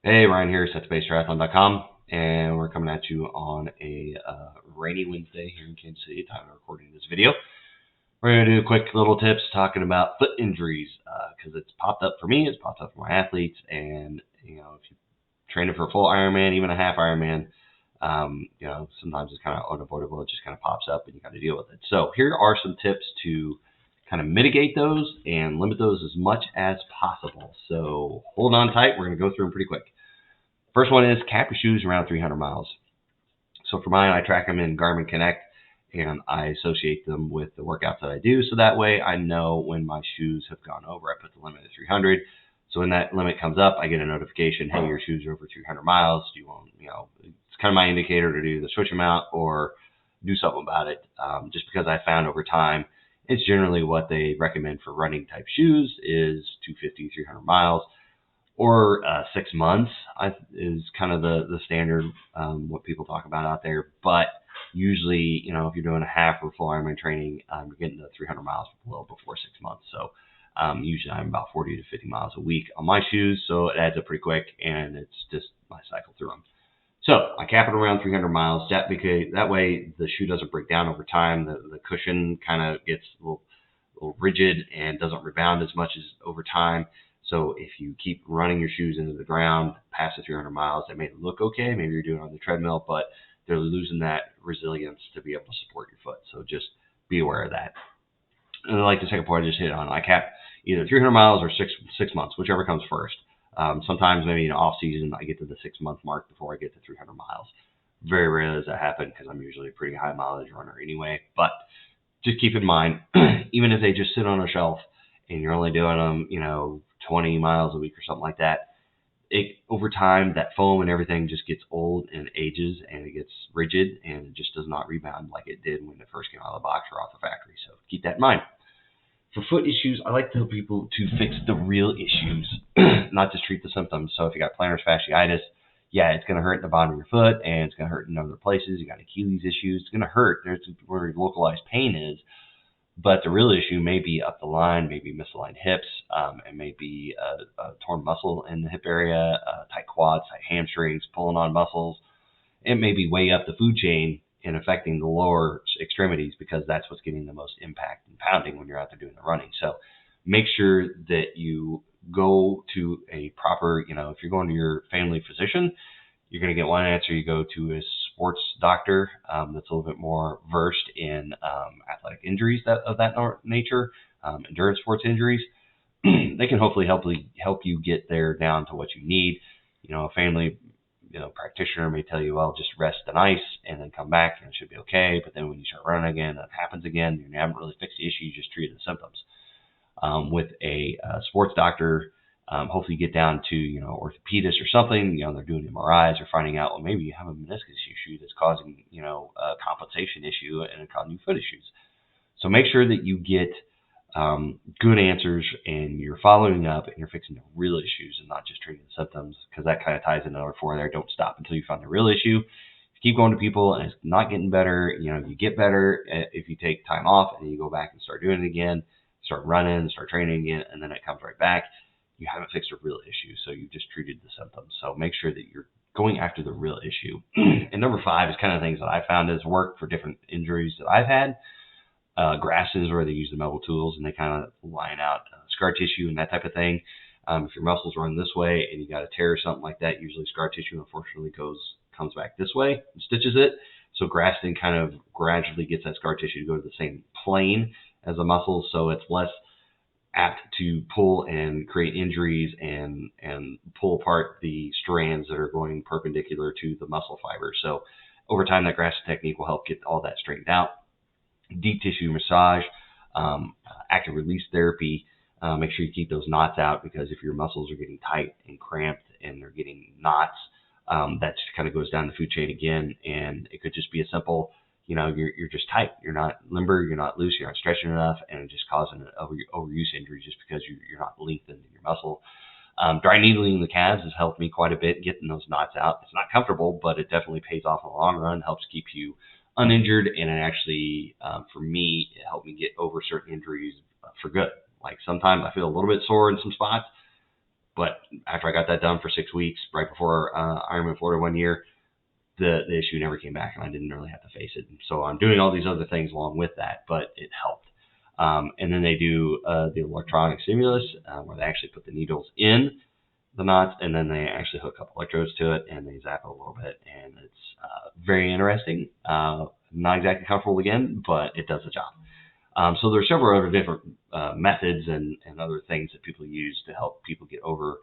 Hey, Ryan here, settobasetriathlon.com, and we're coming at you on a rainy Wednesday here in Kansas City, time of recording this video. We're going to do quick little tips talking about foot injuries because it's popped up for me, it's popped up for my athletes, and if you train for a full Ironman, even a half Ironman, sometimes it's kind of unavoidable. It just kind of pops up and you got to deal with it. So here are some tips to kind of mitigate those and limit those as much as possible. So hold on tight. We're going to go through them pretty quick. First one is cap your shoes around 300 miles. So for mine, I track them in Garmin Connect and I associate them with the workouts that I do. So that way I know when my shoes have gone over. I put the limit at 300. So when that limit comes up, I get a notification, hey, your shoes are over 300 miles. Do you want, it's kind of my indicator to do the switch them out or do something about it. Just because I found over time, it's generally what they recommend for running type shoes is 250, 300 miles. Or 6 months is kind of the standard, what people talk about out there. But usually, if you're doing a half or full Ironman training, you're getting to 300 miles below before 6 months. So usually I'm about 40 to 50 miles a week on my shoes. So it adds up pretty quick, and it's just my cycle through them. So I cap it around 300 miles. That way the shoe doesn't break down over time. The cushion kind of gets a little rigid and doesn't rebound as much as over time. So if you keep running your shoes into the ground past the 300 miles, they may look okay. Maybe you're doing it on the treadmill, but they're losing that resilience to be able to support your foot. So just be aware of that. And like the second point I just hit on, I cap either 300 miles or six months, whichever comes first. Sometimes maybe in off season, I get to the 6 month mark before I get to 300 miles. Very rarely does that happen because I'm usually a pretty high mileage runner anyway. But just keep in mind, even if they just sit on a shelf and you're only doing them, 20 miles a week or something like that, over time, that foam and everything just gets old and ages and it gets rigid and it just does not rebound like it did when it first came out of the box or off the factory. So keep that in mind. For foot issues, I like to tell people to fix the real issues, not just treat the symptoms. So if you got plantar fasciitis, yeah, it's going to hurt in the bottom of your foot and it's going to hurt in other places. You got Achilles issues, it's going to hurt. There's where your localized pain is. But the real issue may be up the line, maybe misaligned hips, and maybe a torn muscle in the hip area, tight quads, tight hamstrings, pulling on muscles. It may be way up the food chain and affecting the lower extremities because that's what's getting the most impact and pounding when you're out there doing the running. So make sure that you go to a proper, if you're going to your family physician, you're going to get one answer. You go to a sports doctor that's a little bit more versed in athletic injuries of that nature, endurance sports injuries. They can hopefully help you get there down to what you need. A family practitioner may tell you, well, just rest and ice and then come back and it should be okay. But then when you start running again, that happens again. You haven't really fixed the issue. You just treated the symptoms. With a sports doctor, hopefully you get down to, orthopedist or something, they're doing MRIs or finding out, well, maybe you have a meniscus issue that's causing, a compensation issue and causing you foot issues. So make sure that you get good answers and you're following up and you're fixing the real issues and not just treating the symptoms, because that kind of ties into number 4 there. Don't stop until you find the real issue. If you keep going to people and it's not getting better, you get better if you take time off and then you go back and start doing it again, start running, start training again, and then it comes right back. You haven't fixed a real issue, so you just treated the symptoms. So make sure that you're going after the real issue. And number 5 is kind of things that I found has worked for different injuries that I've had. Grasses, where they use the metal tools and they kind of line out scar tissue and that type of thing. If your muscles run this way and you got a tear or something like that, usually scar tissue unfortunately comes back this way and stitches it. So grassing kind of gradually gets that scar tissue to go to the same plane as the muscles, so it's less apt to pull and create injuries and pull apart the strands that are going perpendicular to the muscle fiber. So over time, that grassing technique will help get all that straightened out. Deep tissue massage, active release therapy. Make sure you keep those knots out, because if your muscles are getting tight and cramped and they're getting knots, that just kind of goes down the food chain again. And it could just be a simple, you're just tight. You're not limber. You're not loose. You're not stretching enough, and it's just causing an overuse injury just because you're not lengthening your muscle. Dry needling the calves has helped me quite a bit getting those knots out. It's not comfortable, but it definitely pays off in the long run. Helps keep you uninjured, and it actually, for me, it helped me get over certain injuries for good. Like sometimes I feel a little bit sore in some spots, But after I got that done for 6 weeks, right before Ironman Florida one year, the issue never came back, and I didn't really have to face it. And so I'm doing all these other things along with that, but it helped. And then they do the electronic stimulus, where they actually put the needles in the knots, and then they actually hook up electrodes to it, and they zap it a little bit, and it's very interesting. Not exactly comfortable again, but it does the job. So there are several other different methods and other things that people use to help people get over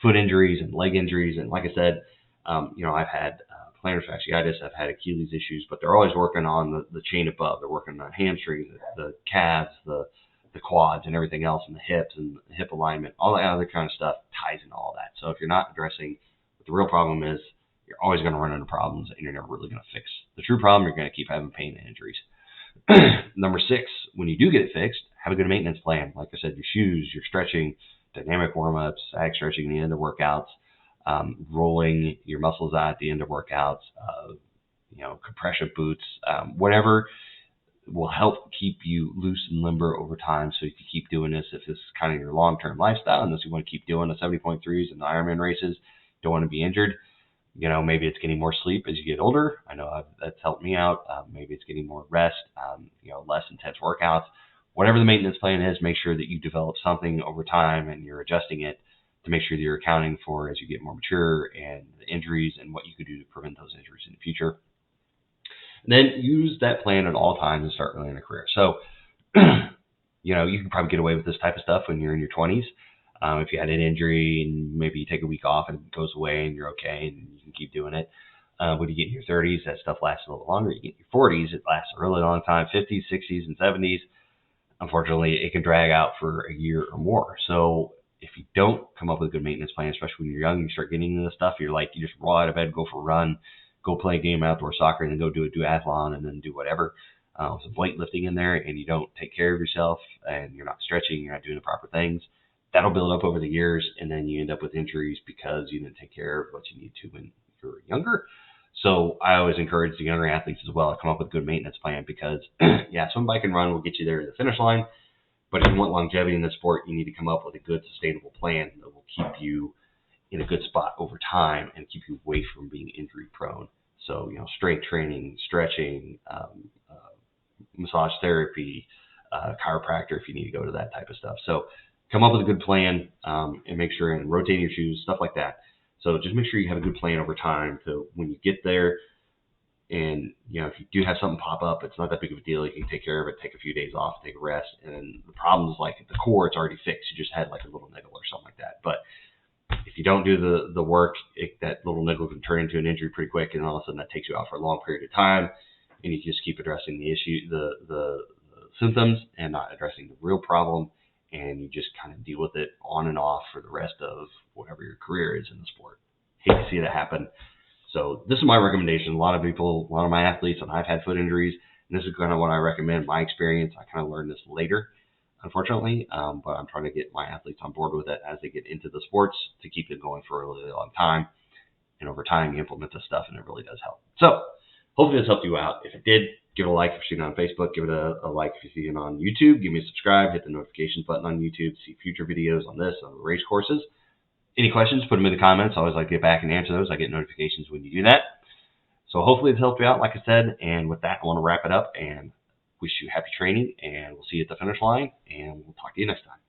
foot injuries and leg injuries. And like I said, I've had plantar fasciitis, I've had Achilles issues, but they're always working on the chain above. They're working on hamstrings, the calves, the quads, and everything else, and the hips and the hip alignment, all that other kind of stuff ties into all that. So if you're not addressing what the real problem is, you're always going to run into problems, and you're never really going to fix the true problem. You're going to keep having pain and injuries. Number 6, when you do get it fixed, have a good maintenance plan. Like I said, your shoes, your stretching, dynamic warm-ups, sag stretching at the end of workouts, rolling your muscles out at the end of workouts, compression boots, whatever will help keep you loose and limber over time, so you can keep doing this if this is kind of your long-term lifestyle, and this you want to keep doing the 70.3s and the Ironman races, don't want to be injured. Maybe it's getting more sleep as you get older. I know that's helped me out. Maybe it's getting more rest, less intense workouts. Whatever the maintenance plan is, make sure that you develop something over time and you're adjusting it to make sure that you're accounting for as you get more mature and the injuries and what you could do to prevent those injuries in the future. And then use that plan at all times and start early in a career. So, you can probably get away with this type of stuff when you're in your 20s. If you had an injury and maybe you take a week off and it goes away and you're okay and you can keep doing it. When you get in your 30s, that stuff lasts a little longer. You get in your 40s, it lasts a really long time, 50s, 60s, and 70s. Unfortunately, it can drag out for a year or more. So if you don't come up with a good maintenance plan, especially when you're young, you start getting into this stuff, you just roll out of bed, go for a run, go play a game of outdoor soccer, and then go do a duathlon, and then do whatever. Some weightlifting in there, and you don't take care of yourself, and you're not stretching, you're not doing the proper things. That'll build up over the years, and then you end up with injuries because you didn't take care of what you need to when you were younger. So I always encourage the younger athletes as well to come up with a good maintenance plan because, swim, bike, and run will get you there to the finish line. But if you want longevity in the sport, you need to come up with a good, sustainable plan that will keep you in a good spot over time and keep you away from being injury prone. So, strength training, stretching, massage therapy, chiropractor if you need to go to that type of stuff. So come up with a good plan and make sure and rotate your shoes, stuff like that. So just make sure you have a good plan over time to when you get there. And, if you do have something pop up, it's not that big of a deal. You can take care of it, take a few days off, take a rest. And the problem is like at the core, it's already fixed. You just had like a little niggle or something like that. But if you don't do the work, that little niggle can turn into an injury pretty quick. And all of a sudden that takes you out for a long period of time. And you just keep addressing the issue, the symptoms and not addressing the real problem. And you just kind of deal with it on and off for the rest of whatever your career is in the sport. Hate to see that happen. So this is my recommendation. A lot of my athletes, and I've had foot injuries, and this is kind of what I recommend, my experience. I kind of learned this later, unfortunately, but I'm trying to get my athletes on board with it as they get into the sports to keep them going for a really long time. And over time, you implement this stuff, and it really does help. So hopefully this helped you out. If it did, give it a like if you're seeing it on Facebook. Give it a like if you're seeing it on YouTube. Give me a subscribe. Hit the notifications button on YouTube to see future videos on this, on the race courses. Any questions, put them in the comments. I always like to get back and answer those. I get notifications when you do that. So hopefully it's helped you out, like I said. And with that, I want to wrap it up and wish you happy training. And we'll see you at the finish line. And we'll talk to you next time.